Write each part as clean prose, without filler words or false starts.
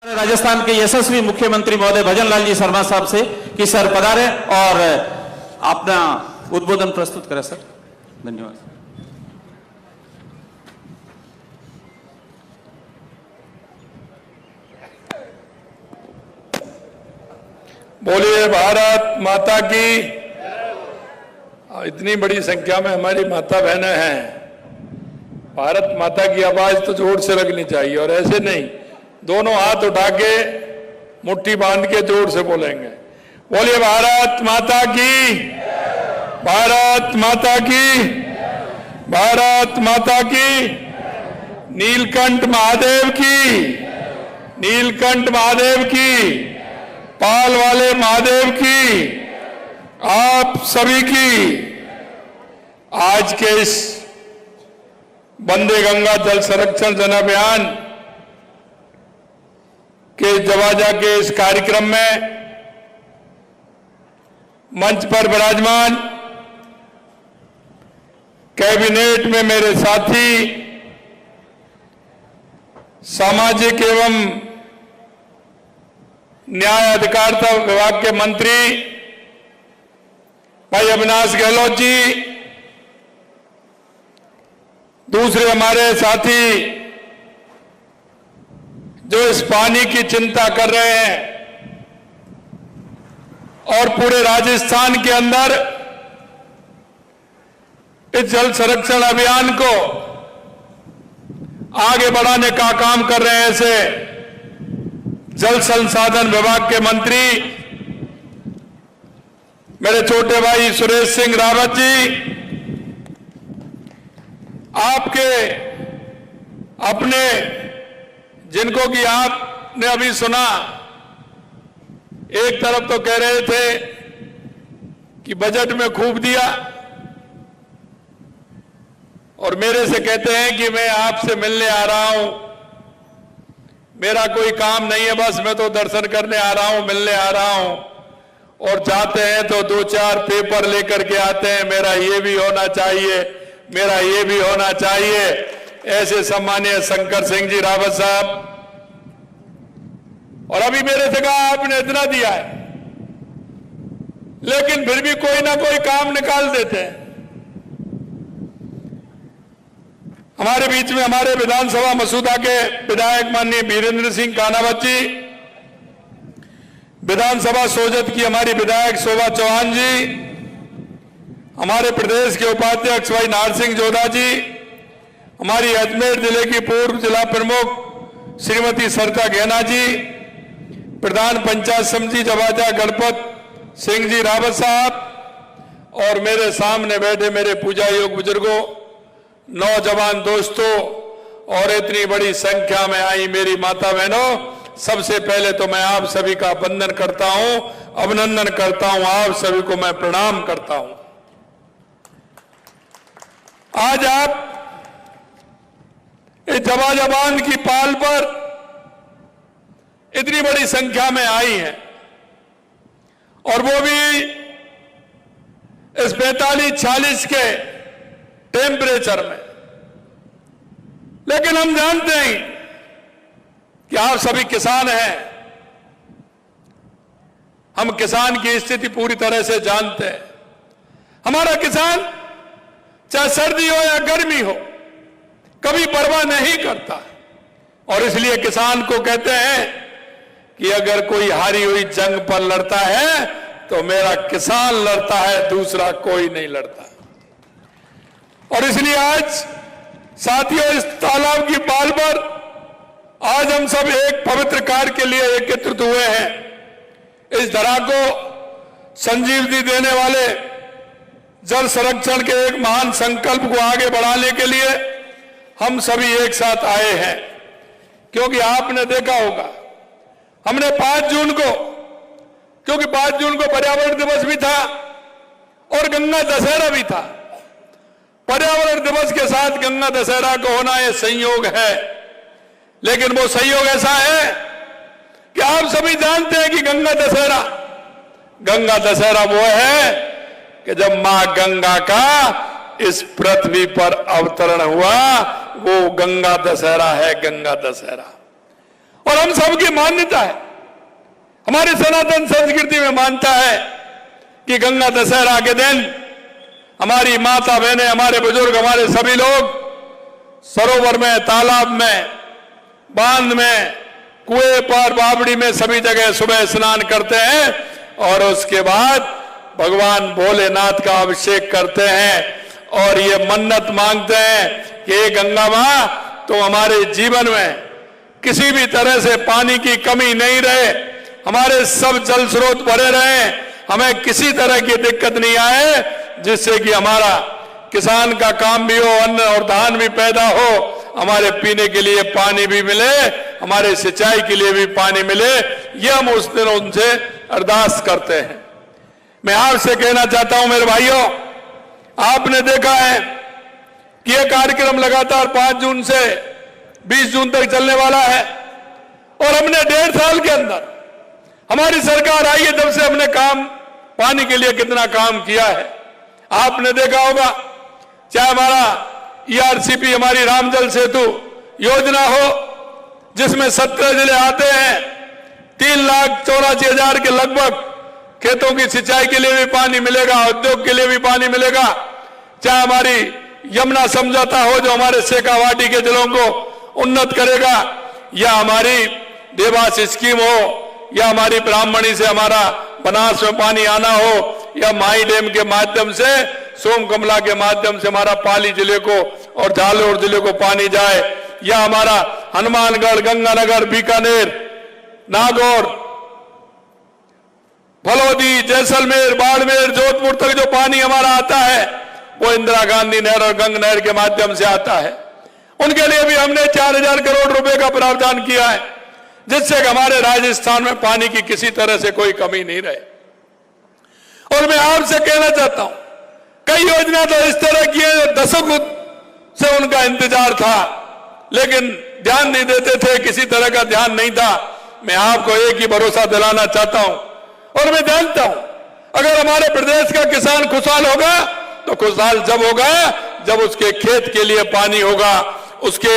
राजस्थान के यशस्वी मुख्यमंत्री महोदय भजनलाल जी शर्मा साहब से कि सर पधारे और अपना उद्बोधन प्रस्तुत करें सर। धन्यवाद। बोलिए भारत माता की। इतनी बड़ी संख्या में हमारी माता बहनें हैं। भारत माता की आवाज तो जोर से लगनी चाहिए और ऐसे नहीं, दोनों हाथ उठा के मुट्ठी बांध के जोर से बोलेंगे। बोलिए भारत माता की, भारत माता की, भारत माता की। नीलकंठ महादेव की, नीलकंठ महादेव की, पाल वाले महादेव की, आप सभी की। आज के इस वंदे गंगा जल संरक्षण जन अभियान के जवाजा के इस कार्यक्रम में मंच पर विराजमान कैबिनेट में मेरे साथी, सामाजिक एवं न्याय अधिकारिता विभाग के मंत्री भाई अविनाश गहलोत जी, दूसरे हमारे साथी जो इस पानी की चिंता कर रहे हैं और पूरे राजस्थान के अंदर इस जल संरक्षण अभियान को आगे बढ़ाने का काम कर रहे हैं, ऐसे जल संसाधन विभाग के मंत्री मेरे छोटे भाई सुरेश सिंह रावत जी, आपके अपने जिनको कि आपने अभी सुना, एक तरफ तो कह रहे थे कि बजट में खूब दिया और मेरे से कहते हैं कि मैं आपसे मिलने आ रहा हूं, मेरा कोई काम नहीं है, बस मैं तो दर्शन करने आ रहा हूं, मिलने आ रहा हूं। और जाते हैं तो दो चार पेपर लेकर के आते हैं, मेरा ये भी होना चाहिए, मेरा ये भी होना चाहिए। ऐसे सम्मानीय शंकर सिंह जी रावत साहब, और अभी मेरे से कहा आपने इतना दिया है, लेकिन फिर भी कोई ना कोई काम निकाल देते हैं। हमारे बीच में हमारे विधानसभा मसूदा के विधायक माननीय वीरेंद्र सिंह कानावत जी, विधानसभा सोजत की हमारी विधायक शोभा चौहान जी, हमारे प्रदेश के उपाध्यक्ष भाई नार सिंह जोधा जी, हमारी अजमेर जिले की पूर्व जिला प्रमुख श्रीमती सरिता गहना जी, प्रधान पंचायत समिति जवाजा गणपत सिंह जी रावत साहब, और मेरे सामने बैठे मेरे पूजा योग बुजुर्गों, नौजवान दोस्तों और इतनी बड़ी संख्या में आई मेरी माता बहनों, सबसे पहले तो मैं आप सभी का वंदन करता हूं, अभिनंदन करता हूं, आप सभी को मैं प्रणाम करता हूं। आज आप इस जवाजा बांध की पाल पर इतनी बड़ी संख्या में आई हैं और वो भी इस 45-46 के टेम्परेचर में। लेकिन हम जानते हैं कि आप सभी किसान हैं, हम किसान की स्थिति पूरी तरह से जानते हैं। हमारा किसान चाहे सर्दी हो या गर्मी हो कभी परवाह नहीं करता, और इसलिए किसान को कहते हैं कि अगर कोई हारी हुई जंग पर लड़ता है तो मेरा किसान लड़ता है, दूसरा कोई नहीं लड़ता। और इसलिए आज साथियों, इस तालाब की पाल पर आज हम सब एक पवित्र कार्य के लिए एकत्रित हुए हैं। इस धरा को संजीवनी देने वाले जल संरक्षण के एक महान संकल्प को आगे बढ़ाने के लिए हम सभी एक साथ आए हैं। क्योंकि आपने देखा होगा, हमने 5 जून को, क्योंकि 5 जून को पर्यावरण दिवस भी था और गंगा दशहरा भी था, पर्यावरण दिवस के साथ गंगा दशहरा को होना यह संयोग है। लेकिन वो संयोग ऐसा है कि आप सभी जानते हैं कि गंगा दशहरा वो है कि जब मां गंगा का इस पृथ्वी पर अवतरण हुआ, वो गंगा दशहरा है, गंगा दशहरा। और हम सबकी मान्यता है, हमारी सनातन संस्कृति में मानता है कि गंगा दशहरा के दिन हमारी माता बहनें, हमारे बुजुर्ग, हमारे सभी लोग सरोवर में, तालाब में, बांध में, कुएं पर, बावड़ी में, सभी जगह सुबह स्नान करते हैं और उसके बाद भगवान भोलेनाथ का अभिषेक करते हैं और ये मन्नत मांगते हैं कि हे गंगा मां, तो हमारे जीवन में किसी भी तरह से पानी की कमी नहीं रहे, हमारे सब जल स्रोत भरे रहे, हमें किसी तरह की दिक्कत नहीं आए, जिससे कि हमारा किसान का काम भी हो, अन्न और धान भी पैदा हो, हमारे पीने के लिए पानी भी मिले, हमारे सिंचाई के लिए भी पानी मिले। ये हम उस दिन उनसे अरदास करते हैं। मैं आपसे कहना चाहता हूं मेरे भाइयों, आपने देखा है कि यह कार्यक्रम लगातार 5 जून से 20 जून तक चलने वाला है और हमने 1.5 साल के अंदर, हमारी सरकार आई है जब से हमने काम, पानी के लिए कितना काम किया है आपने देखा होगा। चाहे हमारा ERCP, हमारी रामजल सेतु योजना हो, जिसमें 17 जिले आते हैं, 3,84,000 के लगभग खेतों की सिंचाई के लिए भी पानी मिलेगा, उद्योग के लिए भी पानी मिलेगा। चाहे हमारी यमुना समझौता हो जो हमारे शेखावाटी के जिलों को उन्नत करेगा, या हमारी देवास स्कीम हो, या हमारी ब्राह्मणी से हमारा बनास में पानी आना हो, या माई डैम के माध्यम से, सोमकमला के माध्यम से हमारा पाली जिले को और जालोर जिले को पानी जाए, या हमारा हनुमानगढ़, गंगानगर, बीकानेर, नागौर, फलौदी, जैसलमेर, बाड़मेर, जोधपुर तक जो पानी हमारा आता है वो इंदिरा गांधी नहर और गंग नहर के माध्यम से आता है। उनके लिए भी हमने 4,000 करोड़ रुपए का प्रावधान किया है, जिससे हमारे राजस्थान में पानी की किसी तरह से कोई कमी नहीं रहे। और मैं आपसे कहना चाहता हूं, कई योजना तो इस तरह की है जो दशकों से उनका इंतजार था, लेकिन ध्यान नहीं देते थे, किसी तरह का ध्यान नहीं था। मैं आपको एक ही भरोसा दिलाना चाहता हूं और मैं जानता हूं, अगर हमारे प्रदेश का किसान खुशहाल होगा तो खुशहाल जब होगा जब उसके खेत के लिए पानी होगा, उसके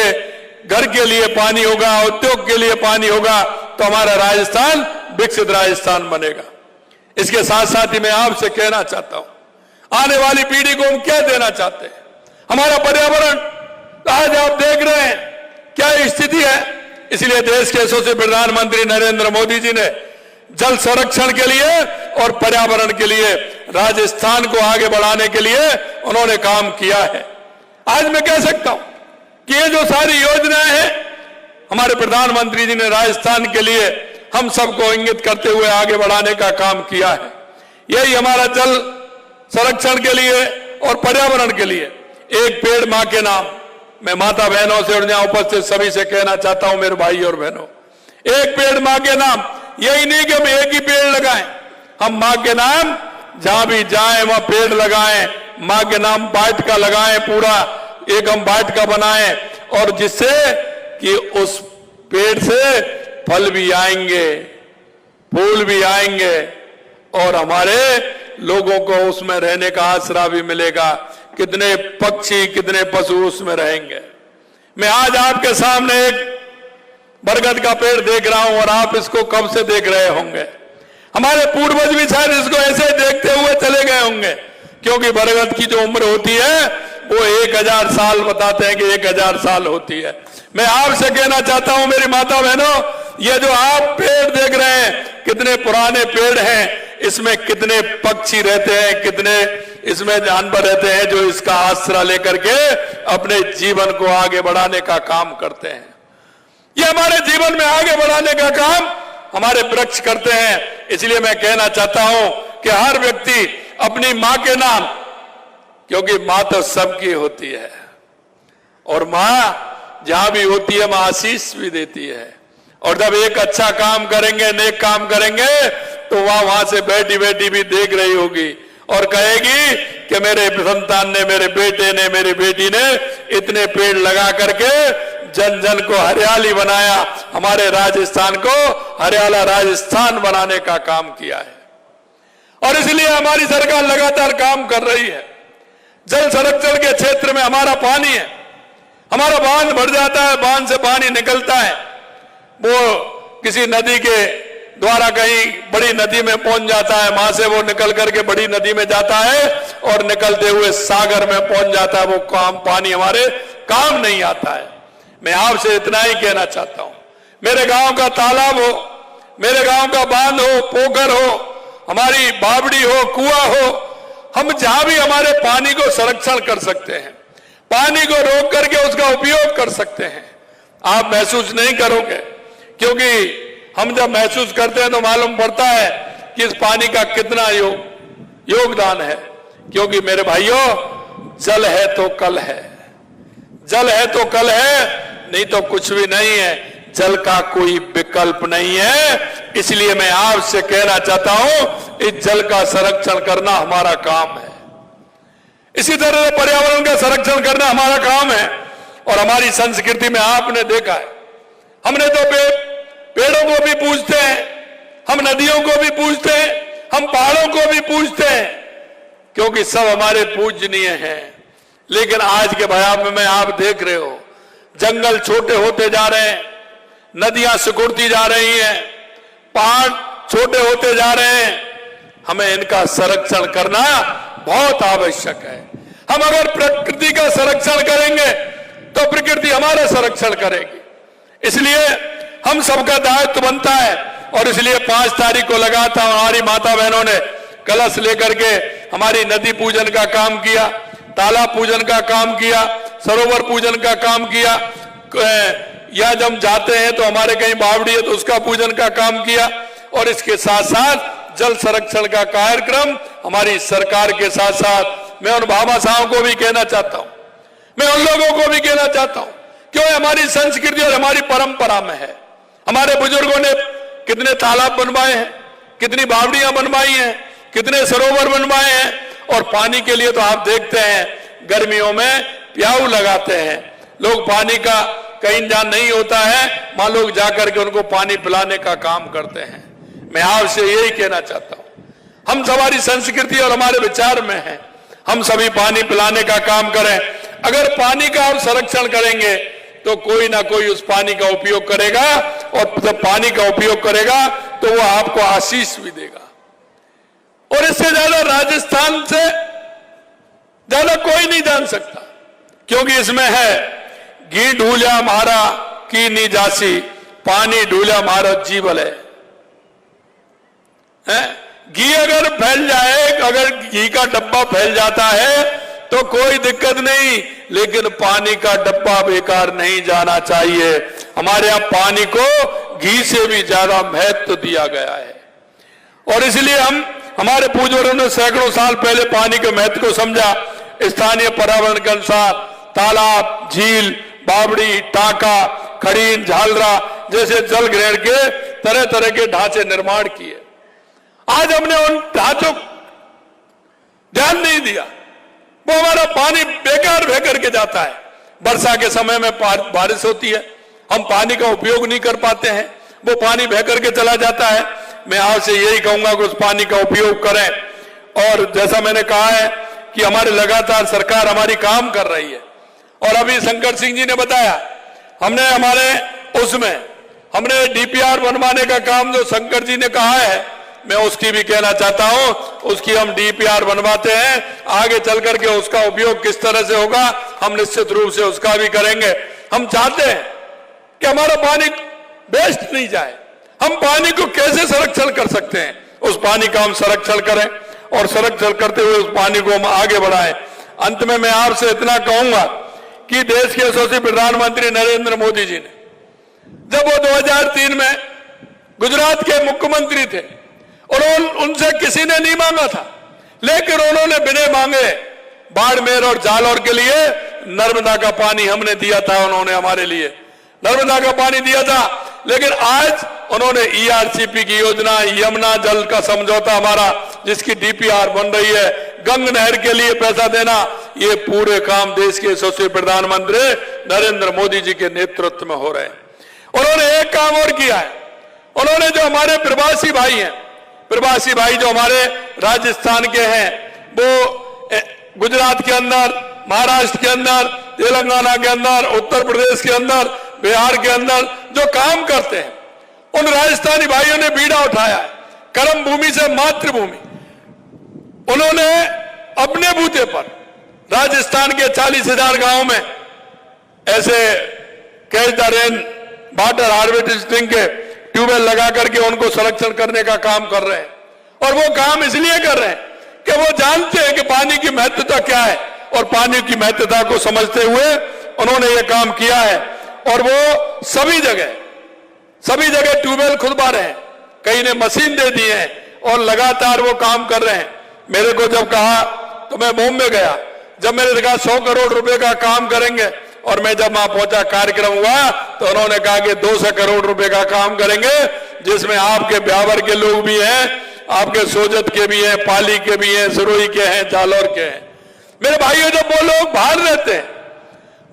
घर के लिए पानी होगा, उद्योग के लिए पानी होगा, तो हमारा राजस्थान विकसित राजस्थान बनेगा। इसके साथ साथ ही मैं आपसे कहना चाहता हूं, आने वाली पीढ़ी को हम क्या देना चाहते हैं। हमारा पर्यावरण आज आप देख रहे हैं क्या स्थिति है। इसलिए देश के यशस्वी प्रधानमंत्री नरेंद्र मोदी जी ने जल संरक्षण के लिए और पर्यावरण के लिए राजस्थान को आगे बढ़ाने के लिए उन्होंने काम किया है। आज मैं कह सकता हूं कि ये जो सारी योजनाएं हैं हमारे प्रधानमंत्री जी ने राजस्थान के लिए हम सबको इंगित करते हुए आगे बढ़ाने का काम किया है। यही हमारा जल संरक्षण के लिए और पर्यावरण के लिए एक पेड़ मां के नाम, मैं माता बहनों से और यहां उपस्थित सभी से कहना चाहता हूं मेरे भाई और बहनों, एक पेड़ मां के नाम। यही नहीं कि हम एक ही पेड़ लगाएं, हम मां के नाम जहां भी जाएं वहां पेड़ लगाएं, मां के नाम वाटिका लगाएं, पूरा एक हम वाटिका बनाएं, और जिससे कि उस पेड़ से फल भी आएंगे, फूल भी आएंगे और हमारे लोगों को उसमें रहने का आसरा भी मिलेगा। कितने पक्षी, कितने पशु उसमें रहेंगे। मैं आज आपके सामने एक बरगद का पेड़ देख रहा हूं और आप इसको कब से देख रहे होंगे। हमारे पूर्वज भी शायद इसको ऐसे देखते हुए चले गए होंगे, क्योंकि बरगद की जो उम्र होती है वो 1000 साल बताते हैं कि 1000 साल होती है। मैं आपसे कहना चाहता हूं मेरी माता बहनों, ये जो आप पेड़ देख रहे हैं कितने पुराने पेड़ हैं, इसमें कितने पक्षी रहते हैं, कितने इसमें जानवर रहते हैं जो इसका आसरा लेकर के अपने जीवन को आगे बढ़ाने का काम करते हैं। ये हमारे जीवन में आगे बढ़ाने का काम हमारे वृक्ष करते हैं। इसलिए मैं कहना चाहता हूं कि हर व्यक्ति अपनी मां के नाम, क्योंकि मां तो सबकी होती है और मां जहां भी होती है मां आशीष भी देती है, और जब एक अच्छा काम करेंगे, नेक काम करेंगे, तो वहां से बैठी बैठी भी देख रही होगी और कहेगी कि मेरे संतान ने, मेरे बेटे ने, मेरी बेटी ने इतने पेड़ लगा करके जन जन को हरियाली बनाया, हमारे राजस्थान को हरियाला राजस्थान बनाने का काम किया है। और इसलिए हमारी सरकार लगातार काम कर रही है। जल संरक्षण के क्षेत्र में हमारा पानी है, हमारा बांध भर जाता है, बांध से पानी निकलता है, वो किसी नदी के द्वारा कहीं बड़ी नदी में पहुंच जाता है, वहां से वो निकल करके बड़ी नदी में जाता है और निकलते हुए सागर में पहुंच जाता है। वो पानी हमारे काम नहीं आता है। मैं आपसे इतना ही कहना चाहता हूं, मेरे गांव का तालाब हो, मेरे गांव का बांध हो, पोखर हो, हमारी बावड़ी हो, कुआं हो, हम जहां भी हमारे पानी को संरक्षण कर सकते हैं, पानी को रोक करके उसका उपयोग कर सकते हैं। आप महसूस नहीं करोगे, क्योंकि हम जब महसूस करते हैं तो मालूम पड़ता है कि इस पानी का कितना योगदान है। क्योंकि मेरे भाइयों, जल है तो कल है, जल है तो कल है, नहीं तो कुछ भी नहीं है। जल का कोई विकल्प नहीं है। इसलिए मैं आपसे कहना चाहता हूं, इस जल का संरक्षण करना हमारा काम है। इसी तरह से पर्यावरण का संरक्षण करना हमारा काम है। और हमारी संस्कृति में आपने देखा है, हमने तो पेड़ों को भी पूजते हैं, हम नदियों को भी पूजते हैं, हम पहाड़ों को भी पूजते हैं, क्योंकि सब हमारे पूजनीय हैं। लेकिन आज के बयान में आप देख रहे हो, जंगल छोटे होते जा रहे हैं, नदियां सिकुड़ती जा रही हैं, पहाड़ छोटे होते जा रहे हैं। हमें इनका संरक्षण करना बहुत आवश्यक है। हम अगर प्रकृति का संरक्षण करेंगे तो प्रकृति हमारा संरक्षण करेगी। इसलिए हम सबका दायित्व बनता है। और इसलिए 5 तारीख को लगातार हमारी माता बहनों ने कलश लेकर के हमारी नदी पूजन का काम किया, तालाब पूजन का काम किया, सरोवर पूजन का काम किया। या जब जाते हैं तो हमारे कहीं बावड़ी है तो उसका पूजन का काम किया। और इसके साथ साथ जल संरक्षण का कार्यक्रम हमारी सरकार के साथ साथ मैं उन बाबा साहब को भी कहना चाहता हूं, मैं उन लोगों को भी कहना चाहता हूं, क्यों हमारी संस्कृति और हमारी परंपरा में है। हमारे बुजुर्गों ने कितने तालाब बनवाए हैं, कितनी बावड़ियां बनवाई हैं, कितने सरोवर बनवाए हैं। और पानी के लिए तो आप देखते हैं गर्मियों में प्याऊ लगाते हैं लोग, पानी का कहीं जान नहीं होता है, वहां लोग जाकर के उनको पानी पिलाने का काम करते हैं। मैं आपसे यही कहना चाहता हूं, हम हमारी संस्कृति और हमारे विचार में है, हम सभी पानी पिलाने का काम करें। अगर पानी का हम संरक्षण करेंगे तो कोई ना कोई उस पानी का उपयोग करेगा, और जब पानी का उपयोग करेगा तो वो आपको आशीष भी देगा। और इससे ज्यादा राजस्थान से ज्यादा कोई नहीं जान सकता, क्योंकि इसमें है घी ढूला मारा की नी जासी, पानी ढूला मारा जीवल है। घी अगर फैल जाए, अगर घी का डब्बा फैल जाता है तो कोई दिक्कत नहीं, लेकिन पानी का डब्बा बेकार नहीं जाना चाहिए। हमारे यहां पानी को घी से भी ज्यादा महत्व दिया गया है। और इसलिए हमारे पूर्वजों ने सैकड़ों साल पहले पानी के महत्व को समझा। स्थानीय पर्यावरण के अनुसार तालाब, झील, बावड़ी, टाका, खड़ीन, झालरा जैसे जल ग्रहण के तरह तरह के ढांचे निर्माण किए। आज हमने उन ढांचों ध्यान नहीं दिया, वो हमारा पानी बेकार बह करके जाता है। वर्षा के समय में बारिश होती है, हम पानी का उपयोग नहीं कर पाते हैं, वो पानी बह करके चला जाता है। मैं आपसे यही कहूंगा कि उस पानी का उपयोग करें। और जैसा मैंने कहा है कि हमारे लगातार सरकार हमारी काम कर रही है। और अभी शंकर सिंह जी ने बताया, हमने हमने डीपीआर बनवाने का काम जो शंकर जी ने कहा है, मैं उसकी भी कहना चाहता हूं, उसकी हम डीपीआर बनवाते हैं। आगे चल करके उसका उपयोग किस तरह से होगा, हम निश्चित रूप से उसका भी करेंगे। हम चाहते हैं कि हमारा पानी वेस्ट नहीं जाए, हम पानी को कैसे संरक्षण कर सकते हैं, उस पानी का हम संरक्षण करें और संरक्षण करते हुए उस पानी को हम आगे बढ़ाएं। अंत में मैं आपसे इतना कहूंगा कि देश के यशस्वी प्रधानमंत्री नरेंद्र मोदी जी ने, जब वो 2003 में गुजरात के मुख्यमंत्री थे और उनसे किसी ने नहीं मांगा था, लेकिन उन्होंने बिना मांगे बाड़मेर और जालौर के लिए नर्मदा का पानी हमने दिया था। उन्होंने हमारे लिए नर्मदा का पानी दिया था। लेकिन आज उन्होंने ईआरसीपी की योजना, यमुना जल का समझौता हमारा, जिसकी डीपीआर बन रही है, गंग नहर के लिए पैसा देना, ये पूरे काम देश के यशस्वी प्रधानमंत्री नरेंद्र मोदी जी के नेतृत्व में हो रहे हैं। उन्होंने एक काम और किया है, उन्होंने जो हमारे प्रवासी भाई हैं, प्रवासी भाई जो हमारे राजस्थान के हैं, वो गुजरात के अंदर, महाराष्ट्र के अंदर, तेलंगाना के अंदर, उत्तर प्रदेश के अंदर, बिहार के अंदर जो काम करते हैं, उन राजस्थानी भाइयों ने बीड़ा उठाया है, कर्म भूमि से मातृभूमि। उन्होंने अपने बूते पर राजस्थान के 40,000 गांवों में ऐसे catch the rain water harvesting के ट्यूबवेल लगा करके उनको संरक्षण करने का काम कर रहे हैं। और वो काम इसलिए कर रहे हैं कि वो जानते हैं कि पानी की महत्वता क्या है, और पानी की महत्वता को समझते हुए उन्होंने ये काम किया है। और वो सभी जगह ट्यूबवेल खुदवा रहे हैं, कई ने मशीन दे दी है और लगातार वो काम कर रहे हैं। मेरे को जब कहा तो मैं बॉम्बे गया, जब मैंने कहा 100 करोड़ रुपए का काम करेंगे, और मैं जब वहां पहुंचा कार्यक्रम हुआ तो उन्होंने कहा कि 200 करोड़ रुपए का काम करेंगे, जिसमें आपके ब्यावर के लोग भी हैं, आपके सोजत के भी हैं, पाली के भी हैं, सिरोही के हैं, जालौर के हैं। मेरे भाइयों, जब वो लोग बाहर रहते हैं,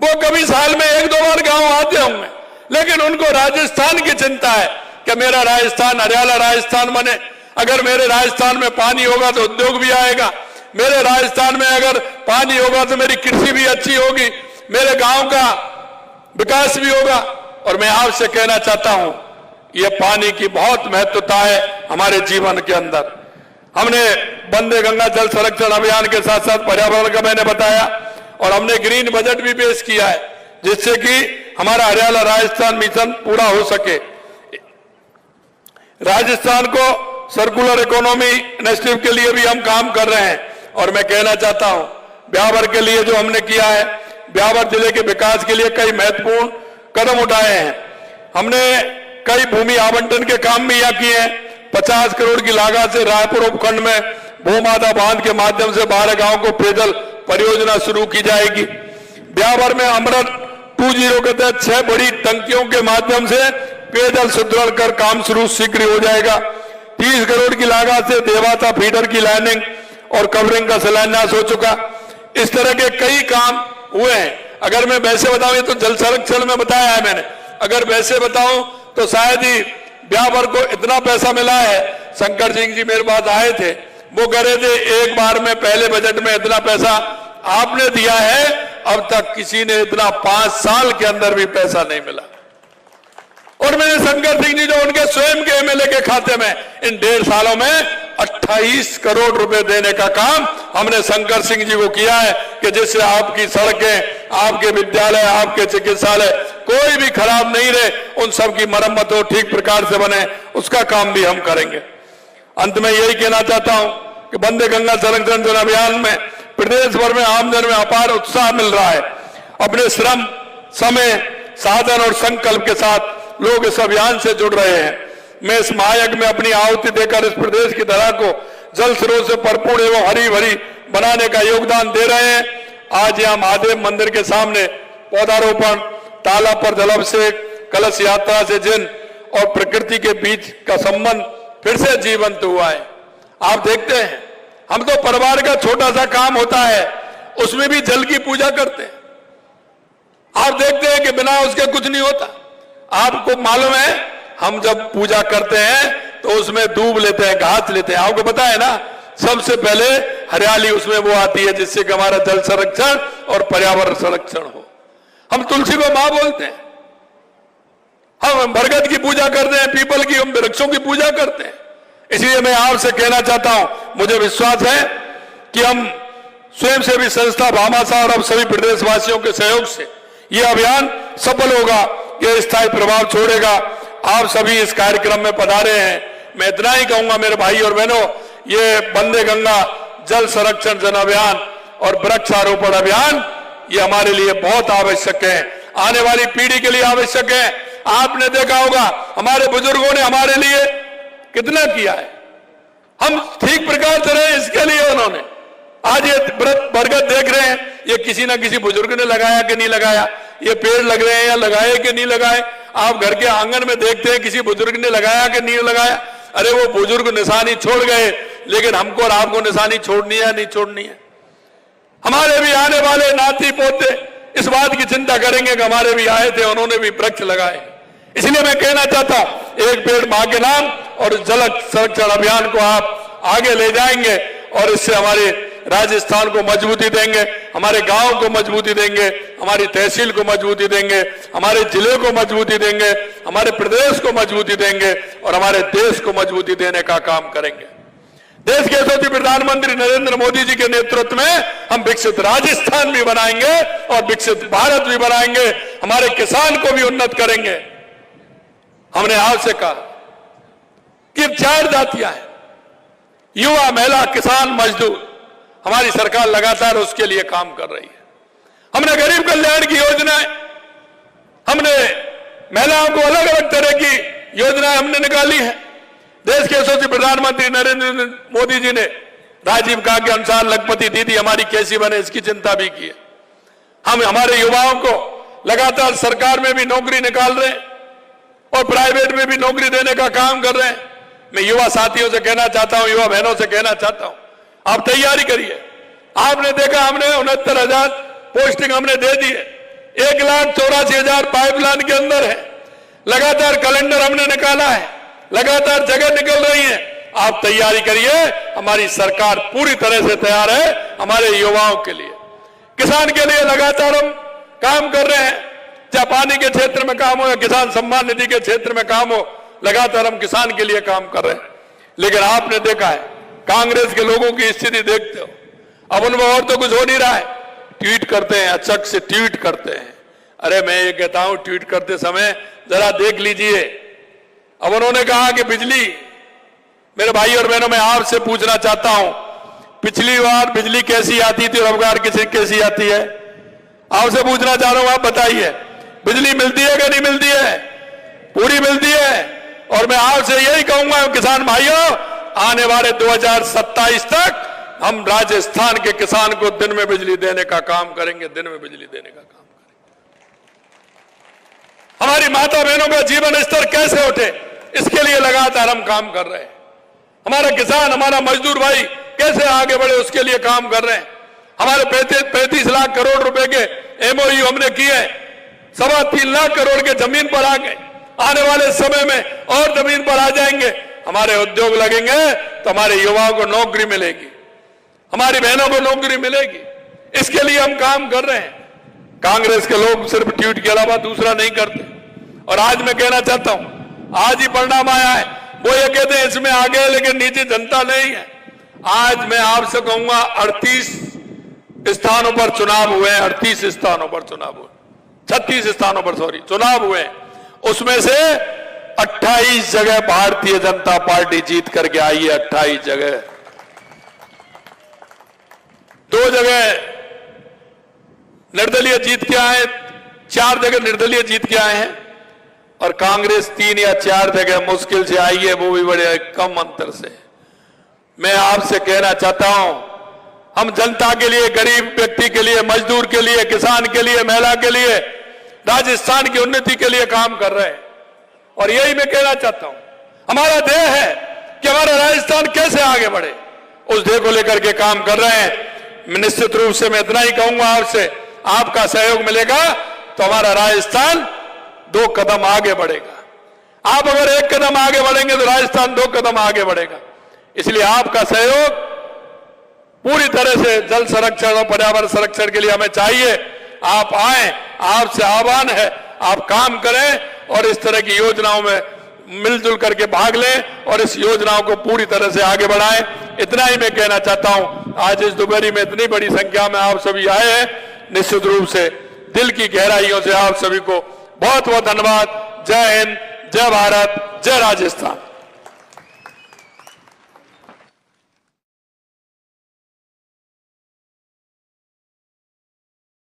वो कभी साल में 1-2 बार गांव आते होंगे, लेकिन उनको राजस्थान की चिंता है कि मेरा राजस्थान हरियाला राजस्थान बने। अगर मेरे राजस्थान में पानी होगा तो उद्योग भी आएगा, मेरे राजस्थान में अगर पानी होगा तो मेरी कृषि भी अच्छी होगी, मेरे गांव का विकास भी होगा। और मैं आपसे कहना चाहता हूं, यह पानी की बहुत महत्वता है हमारे जीवन के अंदर। हमने वंदे गंगा जल संरक्षण अभियान के साथ साथ पर्यावरण का मैंने बताया, और हमने ग्रीन बजट भी पेश किया है, जिससे कि हमारा हरियाणा राजस्थान मिशन पूरा हो सके। राजस्थान को सर्कुलर इकोनॉमी इनिशिएटिव के लिए भी हम काम कर रहे हैं। और मैं कहना चाहता हूं, ब्यावर के लिए जो हमने किया है, ब्यावर जिले के विकास के लिए कई महत्वपूर्ण कदम उठाए हैं। हमने कई भूमि आवंटन के काम भी यहाँ किए हैं। 50 करोड़ की लागत से रायपुर उपखंड में भूमाता बांध के माध्यम से 12 गांव को पेयजल परियोजना शुरू की जाएगी। ब्यावर में अमृत 2.0 के तहत 6 बड़ी टंकियों के माध्यम से पेयजल सुदृढ़ कर काम शुरू शीघ्र हो जाएगा। 30 करोड़ की लागत से देवाता फीडर की लाइनिंग और कवरिंग का शिलान्यास हो चुका। इस तरह के कई काम हुए हैं। अगर मैं वैसे बताऊं, ये तो जल संरक्षण में बताया है मैंने, अगर वैसे बताऊं तो शायद ही ब्यावर को इतना पैसा मिला है। शंकर सिंह जी मेरे पास आए थे, वो कह रहे थे एक बार में पहले बजट में इतना पैसा आपने दिया है, अब तक किसी ने इतना 5 साल के अंदर भी पैसा नहीं मिला। और मैंने शंकर सिंह जी जो उनके स्वयं के एमएलए के खाते में इन 1.5 सालों में 28 करोड़ रुपए देने का काम हमने शंकर सिंह जी को किया है, कि जिससे आपकी सड़कें, आपके विद्यालय, आपके चिकित्सालय कोई भी खराब नहीं रहे, उन सब की मरम्मत हो, ठीक प्रकार से बने, उसका काम भी हम करेंगे। अंत में यही कहना चाहता हूं कि वंदे गंगा संरक्षण जन अभियान में प्रदेश भर में आमजन में अपार उत्साह मिल रहा है। अपने श्रम, समय, साधन और संकल्प के साथ लोग इस अभियान से जुड़ रहे हैं। मैं इस महायज्ञ में अपनी आहुति देकर इस प्रदेश की धरा को जल स्रोत से भरपूर एवं हरी भरी बनाने का योगदान दे रहे हैं। आज यहाँ महादेव मंदिर के सामने पौधारोपण, तालाब पर जलाभिषेक, कलश यात्रा से जिन और प्रकृति के बीच का संबंध फिर से जीवंत हुआ है। आप देखते हैं, हम तो परिवार का छोटा सा काम होता है, उसमें भी जल की पूजा करते हैं। आप देखते हैं कि बिना उसके कुछ नहीं होता। आपको मालूम है, हम जब पूजा करते हैं तो उसमें दूब लेते हैं, घास लेते हैं। आपको पता है ना, सबसे पहले हरियाली उसमें वो आती है जिससे कि हमारा जल संरक्षण और पर्यावरण संरक्षण हो। हम तुलसी को मां बोलते हैं, हम बरगद की पूजा करते हैं, पीपल की, हम वृक्षों की पूजा करते हैं। इसलिए मैं आपसे कहना चाहता हूं, मुझे विश्वास है कि हम स्वयंसेवी संस्था भामाशाह और अब सभी प्रदेशवासियों के सहयोग से यह अभियान सफल होगा, यह स्थायी प्रभाव छोड़ेगा। आप सभी इस कार्यक्रम में पधारे हैं। मैं इतना ही कहूंगा मेरे भाई और बहनों, ये वंदे गंगा जल संरक्षण जन अभियान और वृक्षारोपण अभियान ये हमारे लिए बहुत आवश्यक है, आने वाली पीढ़ी के लिए आवश्यक है। आपने देखा होगा हमारे बुजुर्गों ने हमारे लिए कितना किया है, हम ठीक प्रकार से रहे इसके लिए उन्होंने। आज ये बरगद देख रहे हैं, ये किसी ना किसी बुजुर्ग ने लगाया कि नहीं लगाया, ये पेड़ लग रहे हैं या लगाए कि नहीं लगाए। आप घर के आंगन में देखते हैं किसी बुजुर्ग ने लगाया कि नहीं लगाया। अरे वो बुजुर्ग निशानी छोड़ गए, लेकिन हमको और आपको निशानी छोड़नी है नहीं छोड़नी है। हमारे भी आने वाले नाती पोते इस बात की चिंता करेंगे कि हमारे भी आए थे, उन्होंने भी वृक्ष लगाए। इसलिए मैं कहना चाहता हूं, एक पेड़ मां के नाम और जल संरक्षण अभियान को आप आगे ले जाएंगे और इससे हमारे राजस्थान को मजबूती देंगे, हमारे गांव को मजबूती देंगे, हमारी तहसील को मजबूती देंगे, हमारे जिले को मजबूती देंगे, हमारे प्रदेश को मजबूती देंगे और हमारे देश को मजबूती देने का काम करेंगे। देश के यशस्वी प्रधानमंत्री नरेंद्र मोदी जी के नेतृत्व में हम विकसित राजस्थान भी बनाएंगे और विकसित भारत भी बनाएंगे, हमारे किसान को भी उन्नत करेंगे। हमने आपसे कहा कि 4 जातियां हैं, युवा, महिला, किसान, मजदूर। हमारी सरकार लगातार उसके लिए काम कर रही है। हमने गरीब कल्याण की योजनाएं, हमने महिलाओं को अलग अलग तरह की योजनाएं हमने निकाली हैं। देश के यशस्वी प्रधानमंत्री नरेंद्र मोदी जी ने राजीव गांधी के अनुसार लखपति दीदी हमारी कैसी बने इसकी चिंता भी की है। हम हमारे युवाओं को लगातार सरकार में भी नौकरी निकाल रहे हैं और प्राइवेट में भी नौकरी देने का काम कर रहे हैं। मैं युवा साथियों से कहना चाहता हूं, युवा बहनों से कहना चाहता हूं, आप तैयारी करिए। आपने देखा हमने 69,000 पोस्टिंग हमने दे दी है, 1,84,000 पाइपलाइन के अंदर है। लगातार कैलेंडर हमने निकाला है, लगातार जगह निकल रही है। आप तैयारी करिए, हमारी सरकार पूरी तरह से तैयार है हमारे युवाओं के लिए। किसान के लिए लगातार हम काम कर रहे हैं, चाहे पानी के क्षेत्र में काम हो या किसान सम्मान निधि के क्षेत्र में काम हो, लगातार हम किसान के लिए काम कर रहे हैं। लेकिन आपने देखा है कांग्रेस के लोगों की स्थिति देखते हो, अब उनमें और तो कुछ हो नहीं रहा है, ट्वीट करते हैं, अचक से ट्वीट करते हैं। अरे मैं ये कहता हूं, ट्वीट करते समय जरा देख लीजिए। अब उन्होंने कहा कि बिजली, मेरे भाई और बहनों, मैं आपसे पूछना चाहता हूं, पिछली बार बिजली कैसी आती थी और अब बार कैसी आती है? आपसे पूछना चाह रहा हूं, आप बताइए, बिजली मिलती है कि नहीं मिलती है? पूरी मिलती है। और मैं आपसे यही कहूंगा किसान भाइयों, आने वाले 2027 तक हम राजस्थान के किसान को दिन में बिजली देने का काम करेंगे, दिन में बिजली देने का काम करेंगे। हमारी माता बहनों का जीवन स्तर कैसे उठे, इसके लिए लगातार हम काम कर रहे हैं। हमारा किसान, हमारा मजदूर भाई कैसे आगे बढ़े, उसके लिए काम कर रहे हैं। हमारे 35 लाख करोड़ रुपए के MOU हमने किए, 3.25 लाख करोड़ के जमीन पर आ गए, आने वाले समय में और जमीन पर आ जाएंगे। हमारे उद्योग लगेंगे तो हमारे युवाओं को नौकरी मिलेगी, हमारी बहनों को नौकरी मिलेगी। इसके लिए हम काम कर रहे हैं। कांग्रेस के लोग सिर्फ ट्वीट के अलावा दूसरा नहीं करते। और आज मैं कहना चाहता हूं, आज ही परिणाम आया है, वो ये कहते हैं इसमें आगे, लेकिन नीचे जनता नहीं है। आज मैं आपसे कहूंगा 38 स्थानों पर चुनाव हुए, 38 स्थानों पर चुनाव हुए, 36 स्थानों पर चुनाव हुए। उसमें से 28 जगह भारतीय जनता पार्टी जीत करके आई है। 28 जगह, 2 जगह निर्दलीय जीत के आए, 4 जगह निर्दलीय जीत के आए हैं। और कांग्रेस 3 या 4 जगह मुश्किल से आई है, वो भी बड़े कम अंतर से। मैं आपसे कहना चाहता हूं, हम जनता के लिए, गरीब व्यक्ति के लिए, मजदूर के लिए, किसान के लिए, महिला के लिए, राजस्थान की उन्नति के लिए काम कर रहे हैं। और यही मैं कहना चाहता हूं, हमारा ध्येय है कि हमारा राजस्थान कैसे आगे बढ़े, उस ध्येय को लेकर के काम कर रहे हैं। निश्चित रूप से मैं इतना ही कहूंगा, आपसे आपका सहयोग मिलेगा तो हमारा राजस्थान 2 कदम आगे बढ़ेगा। आप अगर 1 कदम आगे बढ़ेंगे तो राजस्थान 2 कदम आगे बढ़ेगा। इसलिए आपका सहयोग पूरी तरह से जल संरक्षण और पर्यावरण संरक्षण के लिए हमें चाहिए। आप आए, आपसे आह्वान है, आप काम करें और इस तरह की योजनाओं में मिलजुल करके भाग लें और इस योजनाओं को पूरी तरह से आगे बढ़ाएं। इतना ही मैं कहना चाहता हूं। आज इस दोपहरी में इतनी बड़ी संख्या में आप सभी आए हैं, निश्चित रूप से दिल की गहराइयों से आप सभी को बहुत बहुत धन्यवाद। जय हिंद, जय भारत, जय राजस्थान।